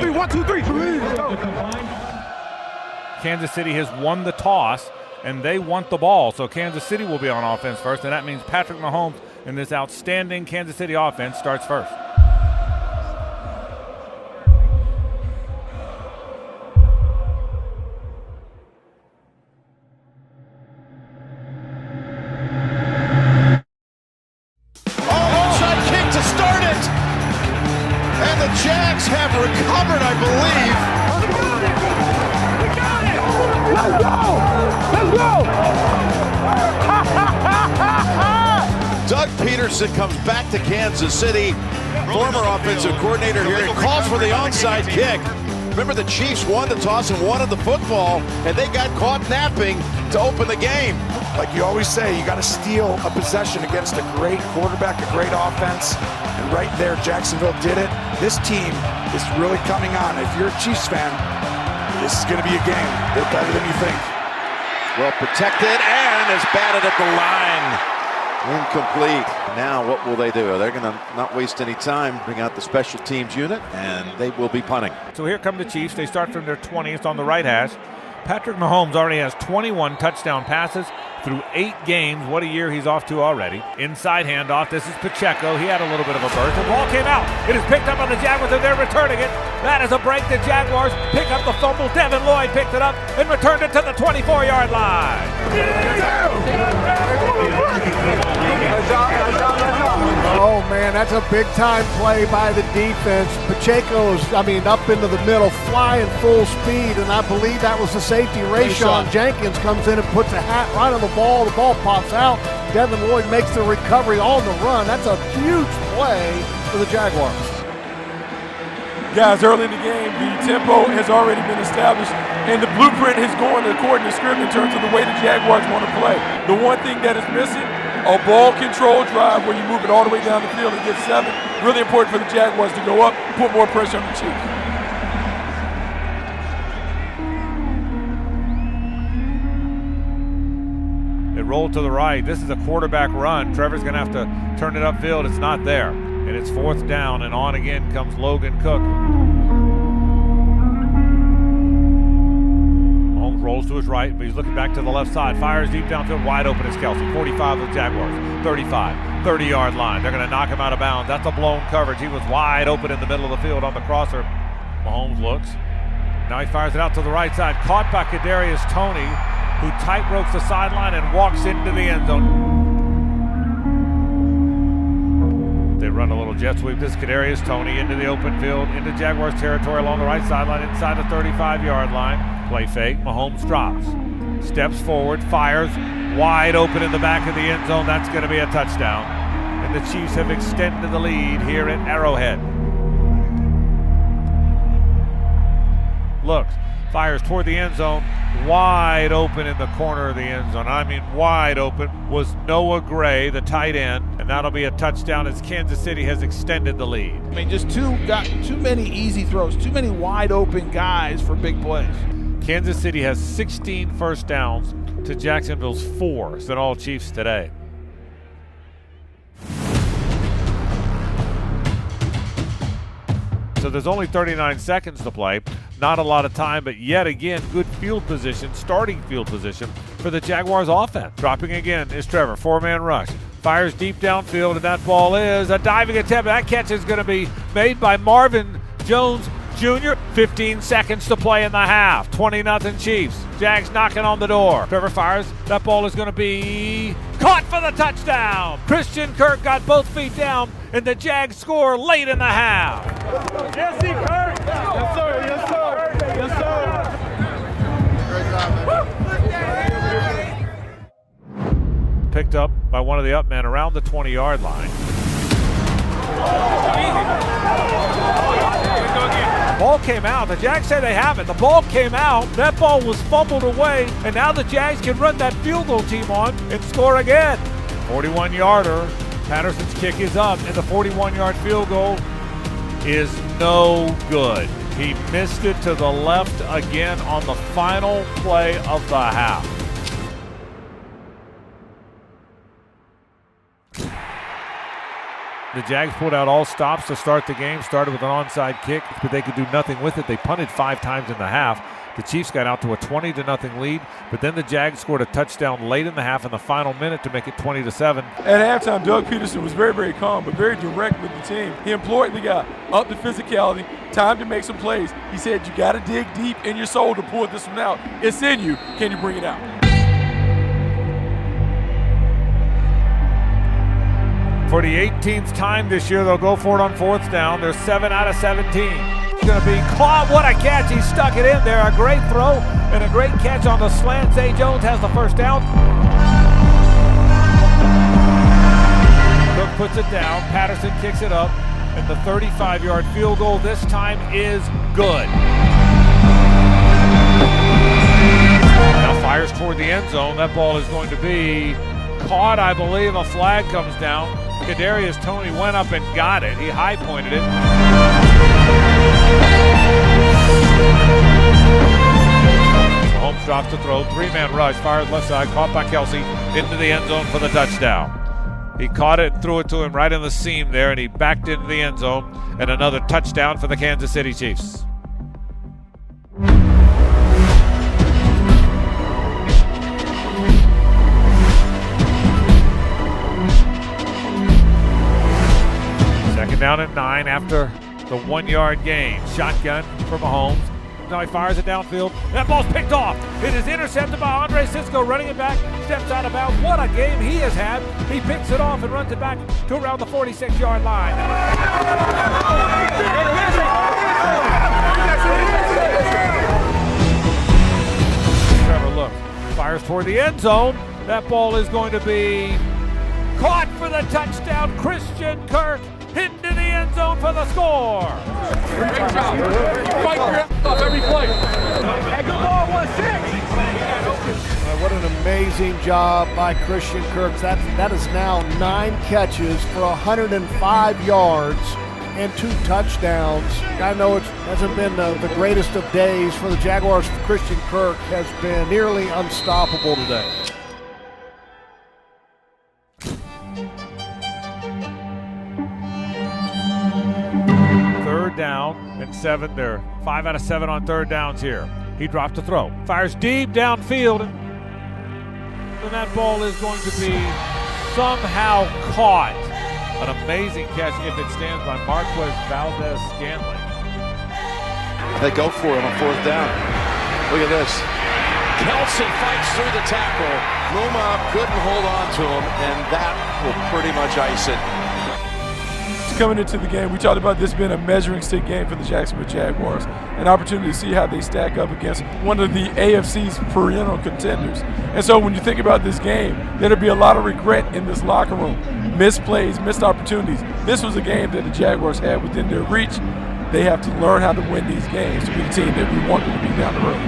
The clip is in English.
3, 1, 2, 3. Kansas City has won the toss, and they want the ball. So Kansas City will be on offense first, and that means Patrick Mahomes in this outstanding Kansas City offense starts first. Onside kick to start it. And the Jags have recovered, I believe. Let's go! Let's go! Doug Peterson comes back to Kansas City, former offensive coordinator here, and calls for the onside kick. Remember, the Chiefs won the toss and wanted the football, and they got caught napping to open the game. Like you always say, you got to steal a possession against a great quarterback, a great offense, and right there, Jacksonville did it. This team is really coming on. If you're a Chiefs fan, this is going to be a game. They're better than you think. Well protected and is batted at the line. Incomplete. Now what will they do? They're going to not waste any time, bring out the special teams unit, and they will be punting. So here come the Chiefs. They start from their 20th on the right hash. Patrick Mahomes already has 21 touchdown passes through 8 games. What a year he's off to already. Inside handoff. This is Pacheco. He had a little bit of a burst. The ball came out. It is picked up on the Jaguars, and they're returning it. That is a break. The Jaguars pick up the fumble. Devin Lloyd picked it up and returned it to the 24-yard line. Oh, man, that's a big-time play by the defense. Pacheco's, up into the middle, flying full speed, and I believe that was the safety. Rayshon Jenkins comes in and puts a hat right on the ball. The ball pops out. Devin Lloyd makes the recovery on the run. That's a huge play for the Jaguars. Guys, early in the game, the tempo has already been established, and the blueprint is going according to script in terms of the way the Jaguars want to play. The one thing that is missing, a ball control drive where you move it all the way down the field and get 7. Really important for the Jaguars to go up, put more pressure on the Chiefs. It rolled to the right. This is a quarterback run. Trevor's going to have to turn it upfield. It's not there. And it's 4th down, and on again comes Logan Cook. Mahomes rolls to his right, but he's looking back to the left side. Fires deep downfield, wide open is Kelsey. 45 of the Jaguars. 35, 30-yard line. They're going to knock him out of bounds. That's a blown coverage. He was wide open in the middle of the field on the crosser. Mahomes looks. Now he fires it out to the right side. Caught by Kadarius Toney, who tight-ropes the sideline and walks into the end zone. They run a little jet sweep. This is Kadarius Toney into the open field, into Jaguars territory along the right sideline, inside the 35-yard line. Play fake. Mahomes drops. Steps forward, fires, wide open in the back of the end zone. That's going to be a touchdown. And the Chiefs have extended the lead here at Arrowhead. Looks, fires toward the end zone, wide open in the corner of the end zone. Wide open was Noah Gray, the tight end, and that'll be a touchdown as Kansas City has extended the lead. Just too many easy throws, too many wide open guys for big plays. Kansas City has 16 first downs to Jacksonville's 4. So all Chiefs today. So there's only 39 seconds to play. Not a lot of time, but yet again, good field position, starting field position for the Jaguars offense. Dropping again is Trevor, 4-man rush. Fires deep downfield, and that ball is a diving attempt. That catch is going to be made by Marvin Jones Jr. 15 seconds to play in the half. 20-0 Chiefs. Jags knocking on the door. Trevor fires. That ball is going to be caught for the touchdown. Christian Kirk got both feet down, and the Jags score late in the half. Yes, he Kirk. Yes, sir. Yes, sir. Yes, sir. Great job, man. Picked up by one of the up men around the 20-yard line. The ball came out. The Jags say they have it. The ball came out. That ball was fumbled away, and now the Jags can run that field goal team on and score again. 41-yarder. Patterson's kick is up, and the 41-yard field goal is no good. He missed it to the left again on the final play of the half. The Jags pulled out all stops to start the game, started with an onside kick, but they could do nothing with it. They punted 5 times in the half. The Chiefs got out to a 20-0 lead, but then the Jags scored a touchdown late in the half in the final minute to make it 20-7. At halftime, Doug Peterson was very, very calm, but very direct with the team. He employed the guy, up the physicality, time to make some plays. He said, you got to dig deep in your soul to pull this one out. It's in you. Can you bring it out? For the 18th time this year, they'll go for it on 4th down. They're 7 out of 17. It's going to be caught. What a catch. He stuck it in there. A great throw and a great catch on the slant. Zay Jones has the first down. Cook puts it down. Patterson kicks it up. And the 35-yard field goal this time is good. Now fires toward the end zone. That ball is going to be caught, I believe. A flag comes down. Kadarius Toney went up and got it. He high-pointed it. Mahomes drops the throw. 3-man rush. Fires left side. Caught by Kelsey. Into the end zone for the touchdown. He caught it and threw it to him right in the seam there, and he backed into the end zone. And another touchdown for the Kansas City Chiefs. Second down and 9 after the 1-yard gain. Shotgun for Mahomes. Now he fires it downfield. That ball's picked off. It is intercepted by Andre Cisco, running it back. Steps out of bounds. What a game he has had. He picks it off and runs it back to around the 46-yard line. Trevor looks. Fires toward the end zone. That ball is going to be caught for the touchdown. Christian Kirk into the end zone for the score. Great job. Fight your ass off every play. Good ball, 1-6. What an amazing job by Christian Kirk. That is now 9 catches for 105 yards and 2 touchdowns. I know it hasn't been the greatest of days for the Jaguars. Christian Kirk has been nearly unstoppable today. Down and 7. They're 5 out of 7 on 3rd downs here. He dropped the throw. Fires deep downfield. And that ball is going to be somehow caught. An amazing catch if it stands by Marquez Valdez-Scantling. They go for it on 4th down. Look at this. Kelsey fights through the tackle. Muma couldn't hold on to him, and that will pretty much ice it. Coming into the game, we talked about this being a measuring stick game for the Jacksonville Jaguars, an opportunity to see how they stack up against one of the AFC's perennial contenders. And so when you think about this game, there'll be a lot of regret in this locker room. Missed plays, missed opportunities. This was a game that the Jaguars had within their reach. They have to learn how to win these games to be the team that we want them to be down the road.